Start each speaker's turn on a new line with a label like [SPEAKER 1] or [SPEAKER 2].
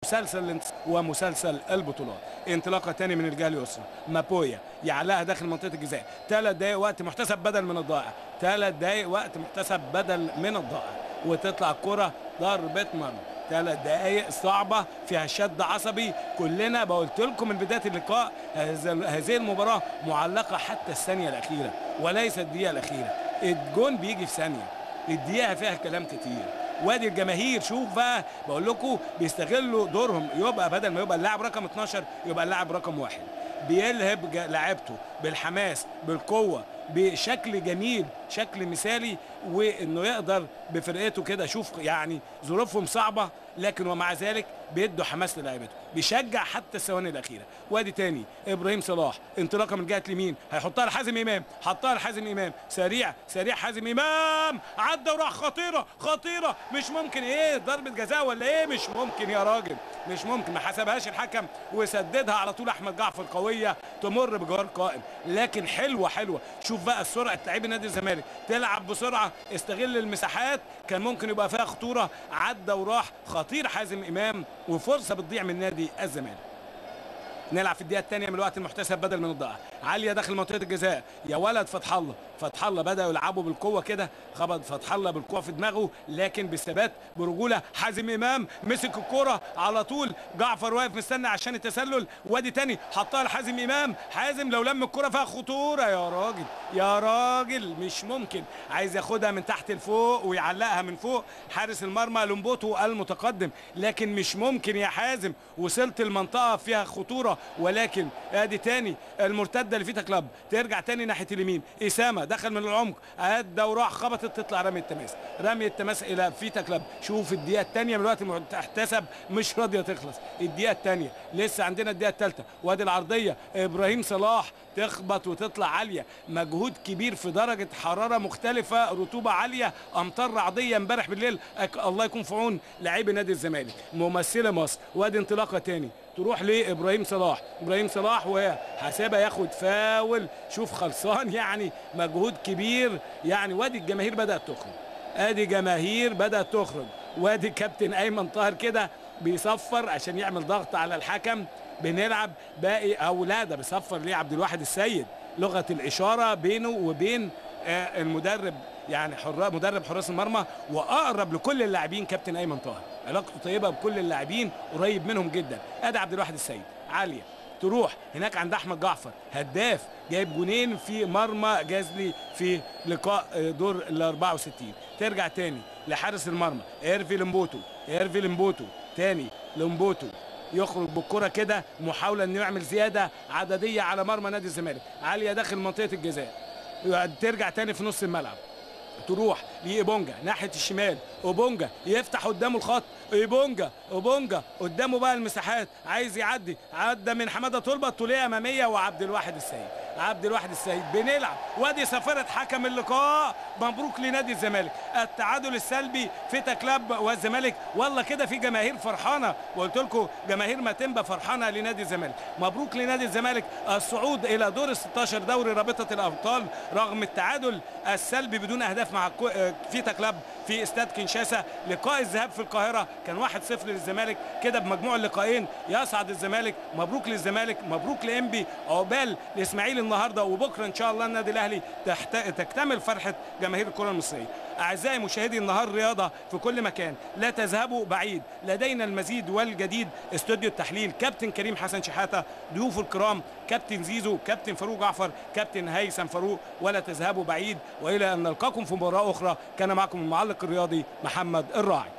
[SPEAKER 1] مسلسل ومسلسل البطولات. انطلاقه تاني من الجهه اليسرى، مابويا يعلقها داخل منطقه الجزاء. 3 دقائق وقت محتسب بدل من الضائع، 3 دقائق وقت محتسب بدل من الضائع، وتطلع الكره ضربه مرمى. 3 دقائق صعبه فيها شد عصبي. كلنا قلت لكم من بدايه اللقاء هذه المباراه معلقه حتى الثانيه الاخيره وليس الدقيقه الاخيره. الجون بيجي في ثانيه، الدقيقه فيها كلام كتير. وادي الجماهير شوف بقى بقول لكم بيستغلوا دورهم، يبقى بدل ما يبقى اللاعب رقم 12 يبقى اللاعب رقم 1. بيلهب لاعبته بالحماس بالقوه بشكل جميل شكل مثالي، وانه يقدر بفرقته كده. شوف يعني ظروفهم صعبه لكن ومع ذلك بيدوا حماس للاعيبته، بيشجع حتى الثواني الاخيره. وادي تاني ابراهيم صلاح انطلاقه من جهه اليمين هيحطها لحازم امام، حطها لحازم امام سريع سريع. حازم امام عدى وراح خطيره خطيره مش ممكن. ايه ضربه جزاء ولا ايه؟ مش ممكن يا راجل مش ممكن. ما حسبهاش الحكم وسددها على طول احمد جعفر قويه تمر بجوار قائم. لكن حلوه حلوه. شوف بقى سرعه لاعبي نادي الزمالك، تلعب بسرعه استغل المساحات كان ممكن يبقى فيها خطوره. عدى وراح خطير حازم امام وفرصه بتضيع من نادي الزمالك. نلعب في الدقيقه الثانيه من الوقت المحتسب بدل من الضائع. عاليه داخل منطقه الجزاء يا ولد. فتح الله بداوا يلعبوا بالقوه كده، خبط فتح الله بالقوه في دماغه لكن بثبات برجوله. حازم امام مسك الكره على طول، جعفر واقف مستني عشان التسلل. وادي تاني حطها لحازم امام. حازم لو لم الكره فيها خطوره يا راجل يا راجل مش ممكن. عايز ياخدها من تحت لفوق ويعلقها من فوق. حارس المرمى لومبوتو المتقدم لكن مش ممكن يا حازم. وصلت المنطقه فيها خطوره ولكن ادي تاني المرتده لفيتا كلاب. ترجع تاني ناحيه اليمين. اسامه دخل من العمق ادى وراح خبطت تطلع رمي التماس. رمي التماس الى فيتا كلاب. شوف الدقيقه الثانيه من الوقت المحتسب مش راضيه تخلص. الدقيقه الثانيه لسه عندنا الدقيقه الثالثه. وادي العرضيه ابراهيم صلاح تخبط وتطلع عاليه. مجهود كبير في درجه حراره مختلفه، رطوبه عاليه، امطار رعديه امبارح بالليل. الله يكون في عون لاعبي نادي الزمالك ممثله مصر. وادي انطلاقه تاني تروح لابراهيم صلاح. ابراهيم صلاح وحسابه ياخد فاول. شوف خلصان يعني مجهود كبير يعني. وادي الجماهير بدات تخرج، ادي جماهير بدات تخرج. وادي كابتن ايمن طاهر كده بيصفر عشان يعمل ضغط على الحكم. بنلعب باقي اولاده بيصفر ليه عبد الواحد السيد. لغه الاشاره بينه وبين المدرب يعني مدرب حراس المرمى واقرب لكل اللاعبين كابتن ايمن طاهر، علاقته طيبه بكل اللاعبين قريب منهم جدا. ادي عبد الواحد السيد عاليه تروح هناك عند احمد جعفر هداف جايب جونين في مرمى جازلي في لقاء دور ال 64. ترجع تاني لحارس المرمى ايرفي لمبوتو تاني لمبوتو يخرج بالكره كده محاوله انه يعمل زياده عدديه على مرمى نادي الزمالك. عاليه داخل منطقه الجزاء. ترجع تاني في نص الملعب تروح لإيبونجا ناحيه الشمال. اوبونجا يفتح قدامه الخط. اوبونجا قدامه بقى المساحات عايز يعدي. عدى من حماده طلبه الطوليه اماميه وعبد الواحد السيد. بنلعب وادي صفاره حكم اللقاء. مبروك لنادي الزمالك التعادل السلبي في كلاب والزمالك. والله كده في جماهير فرحانه وقلت لكم جماهير ماتمبا فرحانه لنادي الزمالك. مبروك لنادي الزمالك الصعود الى دور ال 16 دوري رابطه الابطال رغم التعادل السلبي بدون اهداف مع فيتا كلاب في استاد كينشاسا. لقاء الذهاب في القاهره كان 1-0 للزمالك. كده بمجموع اللقاءين يصعد الزمالك. مبروك للزمالك مبروك لانبي. عقبال الاسماعيلي النهارده وبكره ان شاء الله النادي الاهلي تكتمل فرحه جماهير الكره المصريه. اعزائي مشاهدي النهار رياضه في كل مكان لا تذهبوا بعيد، لدينا المزيد والجديد. استوديو التحليل كابتن كريم حسن شحاته، ضيوف الكرام كابتن زيزو، كابتن فاروق جعفر، كابتن هيثم فاروق. ولا تذهبوا بعيد والى ان نلقاكم في مباراه اخرى. كان معكم المعلق الرياضي محمد الراعي.